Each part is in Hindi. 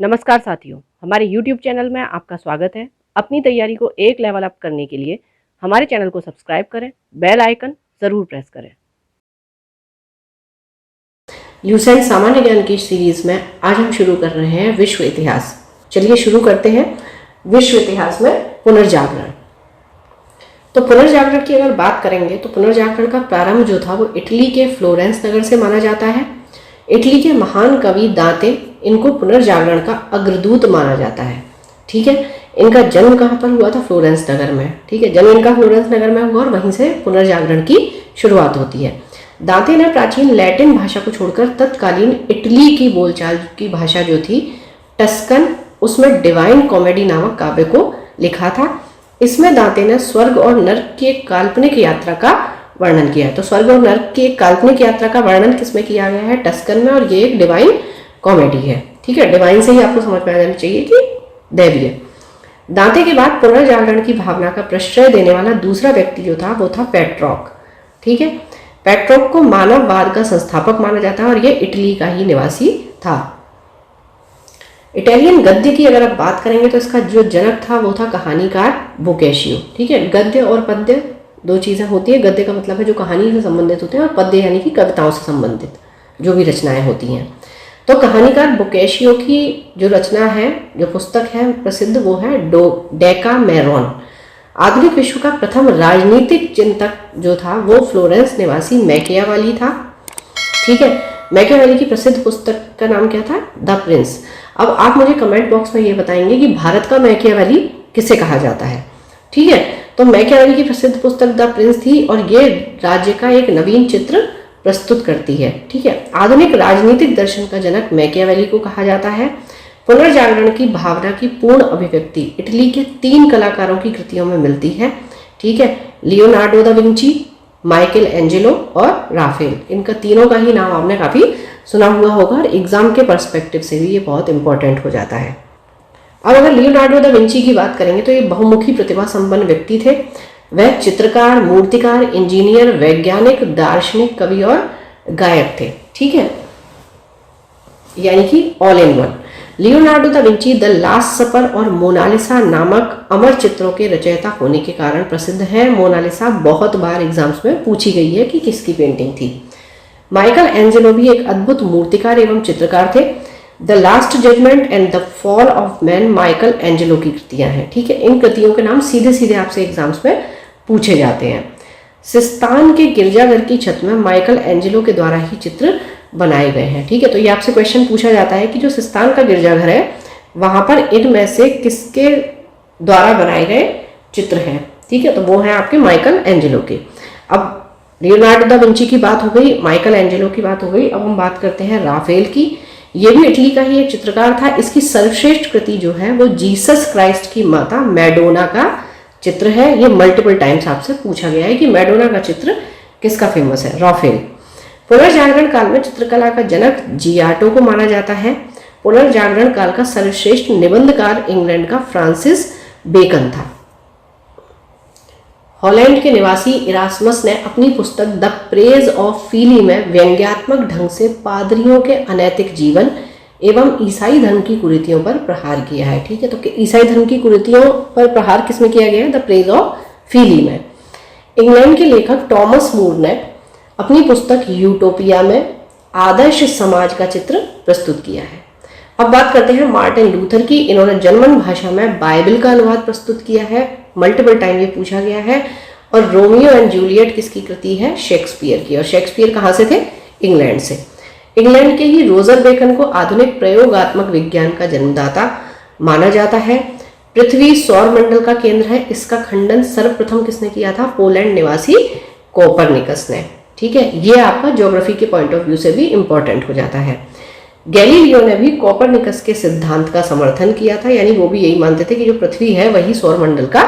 नमस्कार साथियों, हमारे YouTube चैनल में आपका स्वागत है। अपनी तैयारी को एक लेवल अप करने के लिए हमारे चैनल को सब्सक्राइब करें, बेल आइकन ज़रूर प्रेस करें। ल्यूसेंट सामान्य ज्ञान की सीरीज में आज हम शुरू कर रहे हैं विश्व इतिहास। चलिए शुरू करते हैं। विश्व इतिहास में पुनर्जागरण। तो पुनर्जागरण की अगर बात करेंगे तो पुनर्जागरण का प्रारंभ जो था वो इटली के फ्लोरेंस नगर से माना जाता है। इटली के महान कवि दांते इनको पुनर्जागरण का अग्रदूत माना जाता है। ठीक है, इनका जन्म कहाँ पर हुआ था? फ्लोरेंस नगर में। ठीक है, जन्म इनका फ्लोरेंस नगर में हुआ और वहीं से पुनर्जागरण की शुरुआत होती है। दांते ने प्राचीन लैटिन भाषा को छोड़कर तत्कालीन इटली की बोलचाल की भाषा जो थी टस्कन, उसमें डिवाइन कॉमेडी नामक काव्य को लिखा था। इसमें दांते ने स्वर्ग और नर्क की एक काल्पनिक यात्रा का वर्णन किया है। तो स्वर्ग और नर्क की एक काल्पनिक यात्रा का वर्णन किसमें किया गया है? टस्कन में। और ये एक डिवाइन कॉमेडी है। ठीक है, डिवाइन से ही आपको समझ में आ जाना चाहिए कि दैवीय। दांते के बाद पुनर्जागरण की भावना का प्रश्रय देने वाला दूसरा व्यक्ति जो था वो था पेट्रॉक। ठीक है, पेट्रॉक को मानववाद का संस्थापक माना जाता है और ये इटली का ही निवासी था। इटालियन गद्य की अगर आप बात करेंगे तो इसका जो जनक था वो था कहानीकार बोकेशियो। ठीक है, गद्य और पद्य दो चीज़ें होती है। गद्य का मतलब है जो कहानी से संबंधित होते हैं और पद्य यानी कि कविताओं से संबंधित जो भी रचनाएं होती हैं। तो कहानीकार बोकेशियो की जो रचना है, जो पुस्तक है प्रसिद्ध, वो है डेकामेरॉन। आधुनिक विश्व का प्रथम राजनीतिक चिंतक जो था वो फ्लोरेंस निवासी मैकियावेली था। ठीक है, मैकियावेली की प्रसिद्ध पुस्तक का नाम क्या था? The Prince. अब आप मुझे कमेंट बॉक्स में ये बताएंगे कि भारत का मैकियावेली किसे कहा जाता है। ठीक है, तो मैकियावेली की प्रसिद्ध पुस्तक द प्रिंस थी और ये राज्य का एक नवीन चित्र प्रस्तुत करती है। ठीक है, आधुनिक राजनीतिक दर्शन का जनक मैकियावेली को कहा जाता है। पुनर्जागरण की भावना की पूर्ण अभिव्यक्ति इटली के 3 कलाकारों की कृतियों में मिलती है। ठीक है, Leonardo da Vinci, Michael Angelo और राफेल। इनका तीनों का ही नाम आपने काफ़ी सुना हुआ होगा और एग्जाम के पर्सपेक्टिव से भी ये बहुत इंपॉर्टेंट हो जाता है। अब अगर लियोनार्डो दा विंची की बात करेंगे तो ये बहुमुखी प्रतिभा संपन्न व्यक्ति थे। वह चित्रकार, मूर्तिकार, इंजीनियर, वैज्ञानिक, दार्शनिक, कवि और गायक थे। ठीक है, यानी कि all in one. Leonardo da Vinci the last supper और मोनालिसा नामक अमर चित्रों के रचयिता होने के कारण प्रसिद्ध है। मोनालिसा बहुत बार एग्जाम्स में पूछी गई है कि किसकी पेंटिंग थी। माइकल एंजेलो भी एक अद्भुत मूर्तिकार एवं चित्रकार थे। The last judgement and the fall of man Michelangelo की कृतियां हैं। ठीक है, इन कृतियों के नाम सीधे सीधे आपसे एग्जाम्स में पूछे जाते हैं। सिस्तान के गिरजाघर की छत में माइकल एंजेलो के द्वारा ही चित्र बनाए गए हैं। ठीक है, तो ये आपसे क्वेश्चन पूछा जाता है कि जो सिस्तान का गिरजाघर है वहां पर इनमें से किसके द्वारा बनाए गए चित्र हैं। ठीक है, तो वो है आपके माइकल एंजेलो के। अब लियोनार्डो दा विंची की बात हो गई, माइकल एंजेलो की बात हो गई। अब हम बात करते हैं राफेल की। ये भी इटली का ही एक चित्रकार था। इसकी सर्वश्रेष्ठ कृति जो है वो जीसस क्राइस्ट की माता मैडोना का चित्र है। ये मल्टीपल टाइम्स आपसे पूछा गया है कि मैडोना का चित्र किसका फेमस है? राफेल। पुनर्जागरण काल में चित्रकला का जनक जियाटो को माना जाता है। पुनर्जागरण काल का सर्वश्रेष्ठ निबंधकार इंग्लैंड का फ्रांसिस बेकन था। हॉलैंड के निवासी इरास्मस ने अपनी पुस्तक द प्रेज ऑफ फीली में व्यंग्यात्मक ढंग से पादरियों के अनैतिक जीवन एवं ईसाई धर्म की कुरीतियों पर प्रहार किया है। ठीक है, तो ईसाई धर्म की कुरीतियों पर प्रहार किसमें किया गया है? द प्रेज ऑफ फीली में। इंग्लैंड के लेखक टॉमस मूर ने अपनी पुस्तक यूटोपिया में आदर्श समाज का चित्र प्रस्तुत किया है। अब बात करते हैं मार्टिन लूथर की। इन्होंने जर्मन भाषा में बाइबल का अनुवाद प्रस्तुत किया है। मल्टीपल टाइम ये पूछा गया है। और रोमियो एंड जूलियट किसकी कृति है? शेक्सपियर की। और शेक्सपियर कहाँ से थे? इंग्लैंड से। इंग्लैंड के ही रोजर बेकन को आधुनिक प्रयोगात्मक विज्ञान का जन्मदाता माना जाता है। पृथ्वी सौर मंडल का केंद्र है, इसका खंडन सर्वप्रथम किसने किया था? पोलैंड निवासी कोपरनिकस ने। ठीक है, ये आपका ज्योग्राफी के पॉइंट ऑफ व्यू से भी इंपॉर्टेंट हो जाता है। गैलीलियो ने भी कोपरनिकस के सिद्धांत का समर्थन किया था, यानी वो भी यही मानते थे कि जो पृथ्वी है वही सौरमंडल का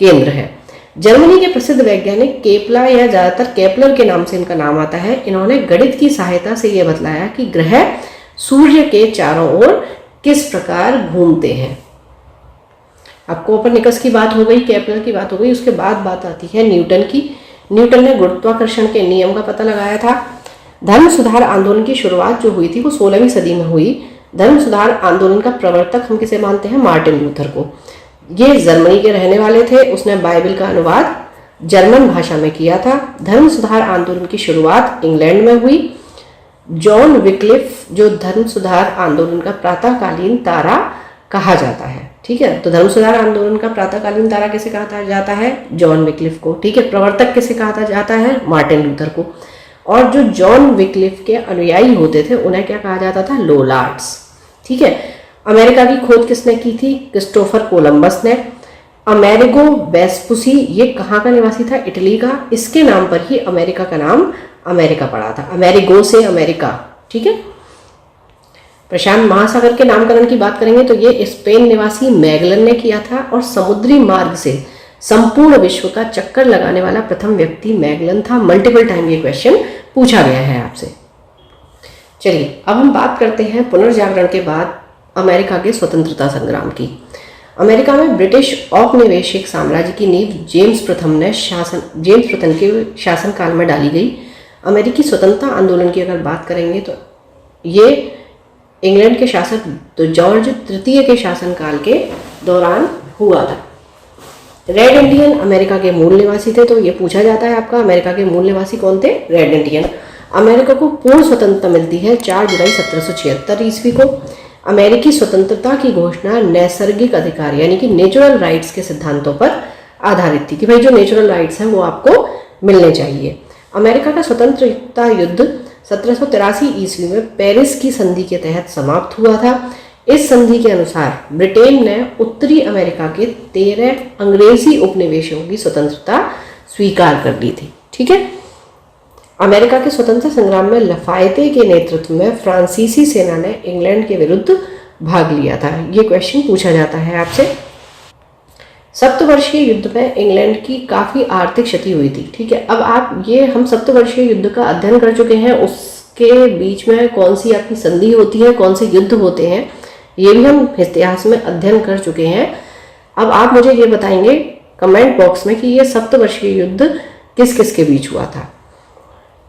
केंद्र है। जर्मनी के प्रसिद्ध वैज्ञानिक केपला या ज्यादातर केपलर के नाम से इनका नाम आता है, इन्होंने गणित की सहायता से यह बतलाया कि ग्रह सूर्य के चारों ओर किस प्रकार घूमते हैं। अब कोपरनिकस की बात हो गई, केपलर की बात हो गई, उसके बाद बात आती है न्यूटन की। न्यूटन ने गुरुत्वाकर्षण के नियम का पता लगाया था। धर्म सुधार आंदोलन की शुरुआत जो हुई थी वो 16वीं सदी में हुई। धर्म सुधार आंदोलन का प्रवर्तक हम किसे मानते हैं? मार्टिन लूथर को। ये जर्मनी के रहने वाले थे। उसने बाइबल का अनुवाद जर्मन भाषा में किया था। धर्म सुधार आंदोलन की शुरुआत इंग्लैंड में हुई। जॉन विक्लिफ, जो धर्म सुधार आंदोलन का प्रातःकालीन तारा कहा जाता है, ठीक है। तो धर्म सुधार आंदोलन का प्रातःकालीन तारा किसे कहा जाता है? जॉन विक्लिफ को, ठीक है। प्रवर्तक किसे कहा जाता है? मार्टिन लूथर को। और जो जॉन विक्लिफ के अनुयायी होते थे उन्हें क्या कहा जाता था? लोलार्ड्स, ठीक है। अमेरिका की खोज किसने की थी? क्रिस्टोफर कोलंबस ने। अमेरिगो वेस्पुसी, ये कहाँ का निवासी था? इटली का। इसके नाम पर ही अमेरिका का नाम अमेरिका पड़ा था, अमेरिगो से अमेरिका, ठीक है। प्रशांत महासागर के नामकरण की बात करेंगे तो ये स्पेन निवासी मैगलन ने किया था और समुद्री मार्ग से संपूर्ण विश्व का चक्कर लगाने वाला प्रथम व्यक्ति मैगलन था। मल्टीपल टाइम ये क्वेश्चन पूछा गया है आपसे। चलिए अब हम बात करते हैं पुनर्जागरण के बाद अमेरिका के स्वतंत्रता संग्राम की। अमेरिका में ब्रिटिश औपनिवेशिक साम्राज्य की नींव जेम्स प्रथम के शासनकाल में डाली गई। अमेरिकी स्वतंत्रता आंदोलन की अगर बात करेंगे तो ये इंग्लैंड के शासक तो जॉर्ज तृतीय के शासनकाल के दौरान हुआ था। रेड इंडियन अमेरिका के मूल निवासी थे, तो ये पूछा जाता है आपका अमेरिका के मूल निवासी कौन थे? Red Indian. अमेरिका को पूर्ण स्वतंत्रता मिलती है 4 जुलाई 1776 ईस्वी को। अमेरिकी स्वतंत्रता की घोषणा नैसर्गिक अधिकार यानी कि नेचुरल राइट्स के सिद्धांतों पर आधारित थी कि भाई जो नेचुरल राइट्स हैं वो आपको मिलने चाहिए। अमेरिका का स्वतंत्रता युद्ध 1783 ईस्वी में पेरिस की संधि के तहत समाप्त हुआ था। इस संधि के अनुसार ब्रिटेन ने उत्तरी अमेरिका के 13 अंग्रेजी उपनिवेशों की स्वतंत्रता स्वीकार कर ली थी, ठीक है। अमेरिका के स्वतंत्रता संग्राम में लफायते के नेतृत्व में फ्रांसीसी सेना ने इंग्लैंड के विरुद्ध भाग लिया था। ये क्वेश्चन पूछा जाता है आपसे। सप्तवर्षीय युद्ध में इंग्लैंड की काफ़ी आर्थिक क्षति हुई थी, ठीक है। अब आप ये हम सप्तवर्षीय युद्ध का अध्ययन कर चुके हैं, उसके बीच में कौन सी आपकी संधि होती है, कौन से युद्ध होते हैं, ये भी हम इतिहास में अध्ययन कर चुके हैं। अब आप मुझे ये बताएंगे कमेंट बॉक्स में कि ये सप्तवर्षीय युद्ध किस किस के बीच हुआ था।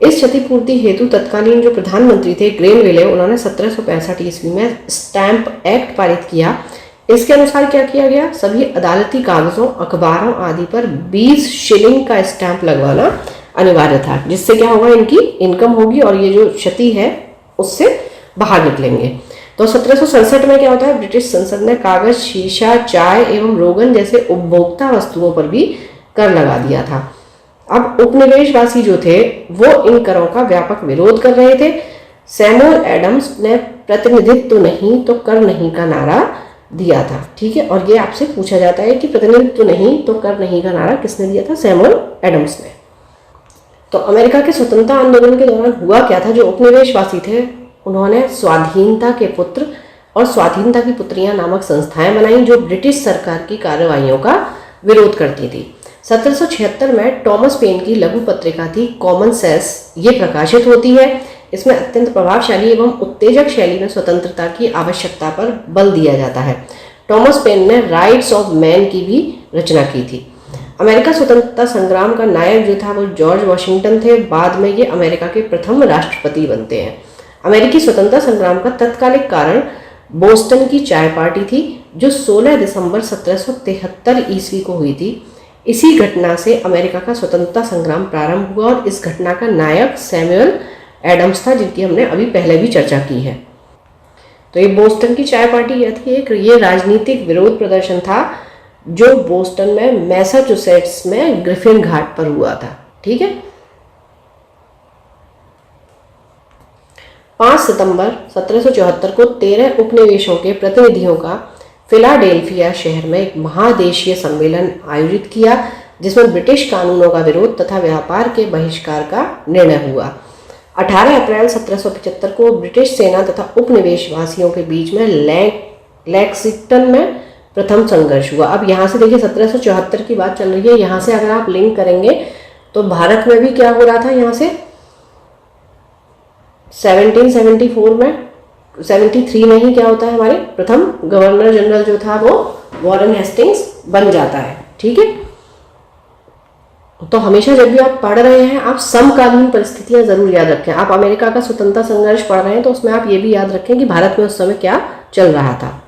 इस क्षतिपूर्ति हेतु तत्कालीन जो प्रधानमंत्री थे ग्रेनविले, उन्होंने 1765 ईस्वी में स्टैंप एक्ट पारित किया। इसके अनुसार क्या किया गया? सभी अदालती कागजों, अखबारों आदि पर 20 शिलिंग का स्टैंप लगवाना अनिवार्य था, जिससे क्या होगा? इनकी इनकम होगी और ये जो क्षति है उससे बाहर निकलेंगे। तो 1767 में क्या होता है? ब्रिटिश संसद ने कागज, शीशा, चाय एवं रोगन जैसे उपभोक्ता वस्तुओं पर भी कर लगा दिया था। अब उपनिवेशवासी जो थे वो इन करों का व्यापक विरोध कर रहे थे। सैमुअल एडम्स ने प्रतिनिधित्व नहीं तो कर नहीं का नारा दिया था, ठीक है। और ये आपसे पूछा जाता है कि प्रतिनिधित्व नहीं तो कर नहीं का नारा किसने दिया था? सैमुअल एडम्स ने। तो अमेरिका के स्वतंत्रता आंदोलन के दौरान हुआ क्या था? जो उपनिवेशवासी थे उन्होंने स्वाधीनता के पुत्र और स्वाधीनता की पुत्रियां नामक संस्थाएं बनाई जो ब्रिटिश सरकार की कार्रवाइयों का विरोध करती थी। 1776 में टॉमस पेन की लघु पत्रिका थी कॉमन सेंस, ये प्रकाशित होती है। इसमें अत्यंत प्रभावशाली एवं उत्तेजक शैली में स्वतंत्रता की आवश्यकता पर बल दिया जाता है। टॉमस पेन ने राइट्स ऑफ मैन की भी रचना की थी। अमेरिका स्वतंत्रता संग्राम का नायक जो था वो जॉर्ज वॉशिंगटन थे। बाद में ये अमेरिका के प्रथम राष्ट्रपति बनते हैं। अमेरिकी स्वतंत्रता संग्राम का तत्कालिक कारण बोस्टन की चाय पार्टी थी जो 16 दिसंबर 1773 ईस्वी को हुई थी। इसी घटना से अमेरिका का स्वतंत्रता संग्राम प्रारंभ हुआ और इस घटना का नायक सैमुअल एडम्स था, जिनकी हमने अभी पहले भी चर्चा की है। तो ये बोस्टन की चाय पार्टी यह थी, एक ये राजनीतिक विरोध प्रदर्शन था जो बोस्टन में मैसाचुसेट्स में ग्रिफिन घाट पर हुआ था, ठीक है। 5 सितंबर 1774 को 13 उपनिवेशों के प्रतिनिधियों का फिलाडेल्फिया शहर में एक महादेशीय सम्मेलन आयोजित किया जिसमें ब्रिटिश कानूनों का विरोध तथा व्यापार के बहिष्कार का निर्णय हुआ। 18 अप्रैल 1775 को ब्रिटिश सेना तथा उपनिवेशवासियों के बीच में लेक्सिंगटन में प्रथम संघर्ष हुआ। अब यहाँ से देखिए 1774 की बात चल रही है, यहाँ से अगर आप लिंक करेंगे तो भारत में भी क्या हो रहा था, यहाँ से 1774 में 73 में ही क्या होता है, हमारे प्रथम गवर्नर जनरल जो था वो वॉरेन हेस्टिंग्स बन जाता है, ठीक है। तो हमेशा जब भी आप पढ़ रहे हैं आप समकालीन परिस्थितियां जरूर याद रखें। आप अमेरिका का स्वतंत्रता संघर्ष पढ़ रहे हैं तो उसमें आप ये भी याद रखें कि भारत में उस समय क्या चल रहा था।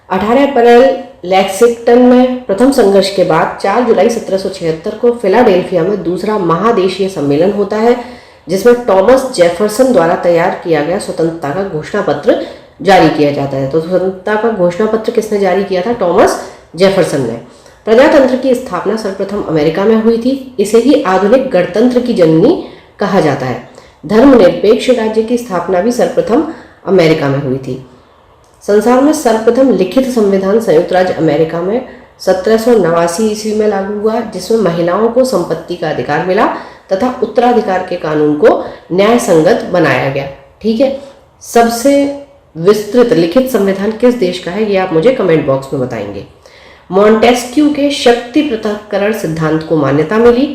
18 अप्रैल लेक्सिंगटन में प्रथम संघर्ष के बाद 4 जुलाई 1776 को फिलाडेल्फिया में दूसरा महादेशीय सम्मेलन होता है, जिसमें टॉमस जेफरसन द्वारा तैयार किया गया स्वतंत्रता का घोषणा पत्र जारी किया जाता है। तो स्वतंत्रता का घोषणा पत्र किसने जारी किया था? टॉमस जेफरसन ने। प्रजातंत्र की स्थापना सर्वप्रथम अमेरिका में हुई थी। इसे ही आधुनिक गणतंत्र की जननी कहा जाता है। धर्मनिरपेक्ष राज्य की स्थापना भी सर्वप्रथम अमेरिका में हुई थी। संसार में सर्वप्रथम लिखित संविधान संयुक्त राज्य अमेरिका में 1789 ईस्वी में लागू हुआ, जिसमें महिलाओं को संपत्ति का अधिकार मिला तथा उत्तराधिकार के कानून को न्याय संगत बनाया गया। ठीक है, सबसे विस्तृत लिखित संविधान किस देश का है ये आप मुझे कमेंट बॉक्स में बताएंगे। मॉन्टेस्क्यू के शक्ति पृथक्करण सिद्धांत को मान्यता मिली।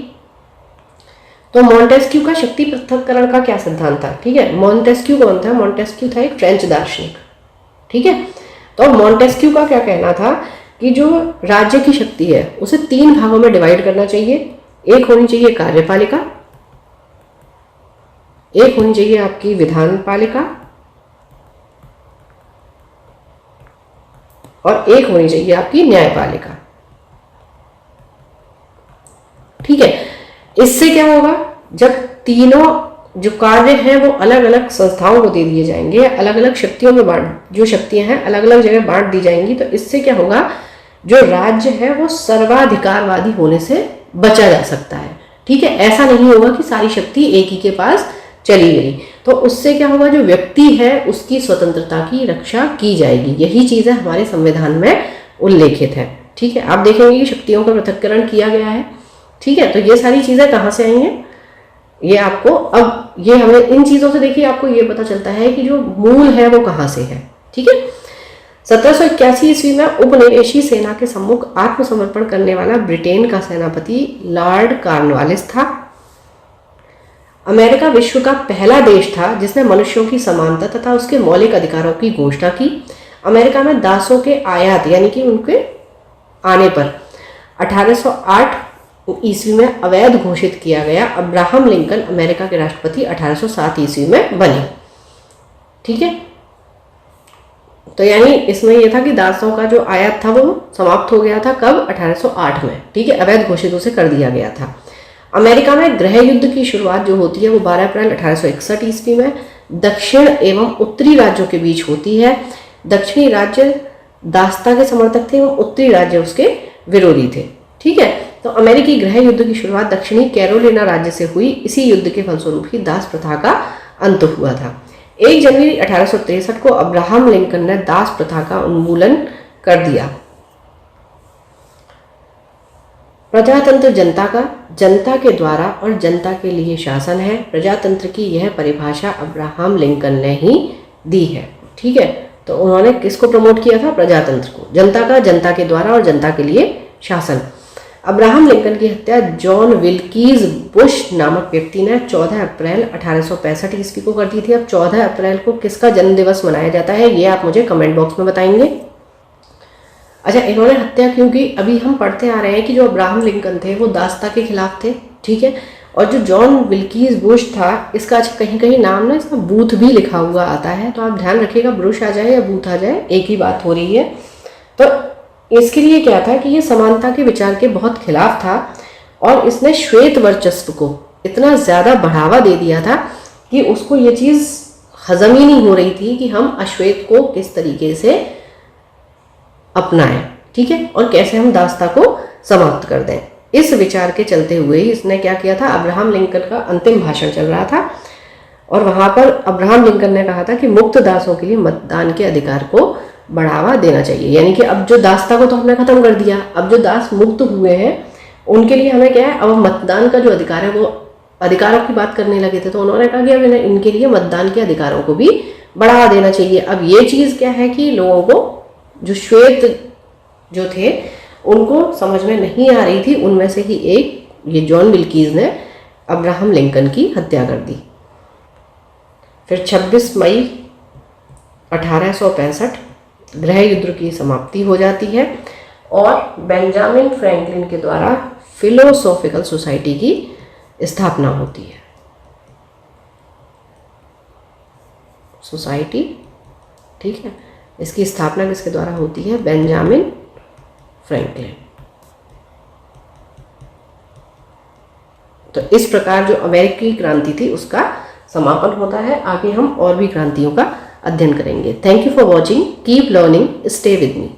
तो मॉन्टेस्क्यू का शक्ति पृथक्करण का क्या सिद्धांत था? ठीक है, मॉन्टेस्क्यू कौन था? मॉन्टेस्क्यू था एक फ्रेंच दार्शनिक। ठीक है, तो मॉन्टेस्क्यू का क्या कहना था कि जो राज्य की शक्ति है उसे 3 भागों में डिवाइड करना चाहिए। एक होनी चाहिए कार्यपालिका, एक होनी चाहिए आपकी विधान पालिका और एक होनी चाहिए आपकी न्यायपालिका। ठीक है, इससे क्या होगा? जब तीनों जो कार्य हैं वो अलग अलग संस्थाओं को दे दिए जाएंगे, अलग अलग शक्तियों में जो शक्तियां हैं अलग अलग जगह बांट दी जाएंगी, तो इससे क्या होगा? जो राज्य है वो सर्वाधिकारवादी होने से बचा जा सकता है। ठीक है, ऐसा नहीं होगा कि सारी शक्ति एक ही के पास चली गई, तो उससे क्या होगा? जो व्यक्ति है उसकी स्वतंत्रता की रक्षा की जाएगी। यही चीजें हमारे संविधान में उल्लेखित है। ठीक है, आप देखेंगे कि शक्तियों का पृथक्करण किया गया है। ठीक है, तो ये सारी चीजें कहाँ से आई हैं ये आपको, अब ये हमें इन चीजों से देखिए आपको ये पता चलता है कि जो मूल है वो कहाँ से है। ठीक है, 1781 ईस्वी में उपनिवेशी सेना के सम्मुख आत्मसमर्पण करने वाला ब्रिटेन का सेनापति लॉर्ड कॉर्नवालिस था। अमेरिका विश्व का पहला देश था जिसने मनुष्यों की समानता तथा उसके मौलिक अधिकारों की घोषणा की। अमेरिका में दासों के आयात यानी कि उनके आने पर 1808 ईस्वी में अवैध घोषित किया गया। अब्राहम लिंकन अमेरिका के राष्ट्रपति 1807 ईस्वी में बने। ठीक है, तो यानी इसमें यह था कि दासों का जो आयात था वो समाप्त हो गया था कब? 1808 में। ठीक है, अवैध घोषित उसे कर दिया गया था। अमेरिका में गृह युद्ध की शुरुआत जो होती है वो 12 अप्रैल 1861 ईस्वी में दक्षिण एवं उत्तरी राज्यों के बीच होती है। दक्षिणी राज्य दासता के समर्थक थे एवं उत्तरी राज्य उसके विरोधी थे। ठीक है, तो अमेरिकी गृह युद्ध की शुरुआत दक्षिणी कैरोलिना राज्य से हुई। इसी युद्ध के फलस्वरूप ही दास प्रथा का अंत हुआ था। 1 जनवरी 1863 को अब्राहम लिंकन ने दास प्रथा का उन्मूलन कर दिया। प्रजातंत्र जनता का, जनता के द्वारा और जनता के लिए शासन है। प्रजातंत्र की यह परिभाषा अब्राहम लिंकन ने ही दी है। ठीक है, तो उन्होंने किसको प्रमोट किया था? प्रजातंत्र को, जनता का, जनता के द्वारा और जनता के लिए शासन। अब्राहम लिंकन की हत्या जॉन विल्कीज बुश नामक व्यक्ति ने 14 अप्रैल 1865 ईस्वी को कर दी थी। अब 14 अप्रैल को किसका जन्म दिवस मनाया जाता है ये आप मुझे कमेंट बॉक्स में बताएंगे। अच्छा, इन्होंने हत्या क्यों की? अभी हम पढ़ते आ रहे हैं कि जो अब्राहम लिंकन थे वो दासता के खिलाफ थे। ठीक है, और जो जॉन विल्कीज बुश था इसका कहीं कहीं नाम ना इसका बूथ भी लिखा हुआ आता है, तो आप ध्यान रखिएगा, बुश आ जाए या बूथ आ जाए एक ही बात हो रही है। तो इसके लिए क्या था कि ये समानता के विचार के बहुत खिलाफ था और इसने श्वेत वर्चस्व को इतना ज़्यादा बढ़ावा दे दिया था कि उसको ये चीज़ हजम ही नहीं हो रही थी कि हम अश्वेत को किस तरीके से अपनाएं। ठीक है, और कैसे हम दासता को समाप्त कर दें। इस विचार के चलते हुए इसने क्या किया था? अब्राहम लिंकन का अंतिम भाषण चल रहा था और वहां पर अब्राहम लिंकन ने कहा था कि मुक्त दासों के लिए मतदान के अधिकार को बढ़ावा देना चाहिए। यानी कि अब जो दासता को तो हमने खत्म कर दिया, अब जो दास मुक्त हुए हैं उनके लिए हमें क्या है, अब मतदान का जो अधिकार है वो अधिकारों की बात करने लगे थे, तो उन्होंने कहा कि अब इनके लिए मतदान के अधिकारों को भी बढ़ावा देना चाहिए। अब ये चीज़ क्या है कि लोगों को जो श्वेत जो थे उनको समझ में नहीं आ रही थी, उनमें से ही एक ये जॉन विल्कीज ने अब्राहम लिंकन की हत्या कर दी। फिर 26 मई 1865 गृह युद्ध की समाप्ति हो जाती है और बेंजामिन फ्रैंकलिन के द्वारा फिलोसॉफिकल सोसाइटी की स्थापना होती है। सोसाइटी, ठीक है, इसकी स्थापना किसके द्वारा होती है? Benjamin Franklin. तो इस प्रकार जो अमेरिकी क्रांति थी उसका समापन होता है। आगे हम और भी क्रांतियों का अध्ययन करेंगे। Thank you for watching, keep learning, stay with me.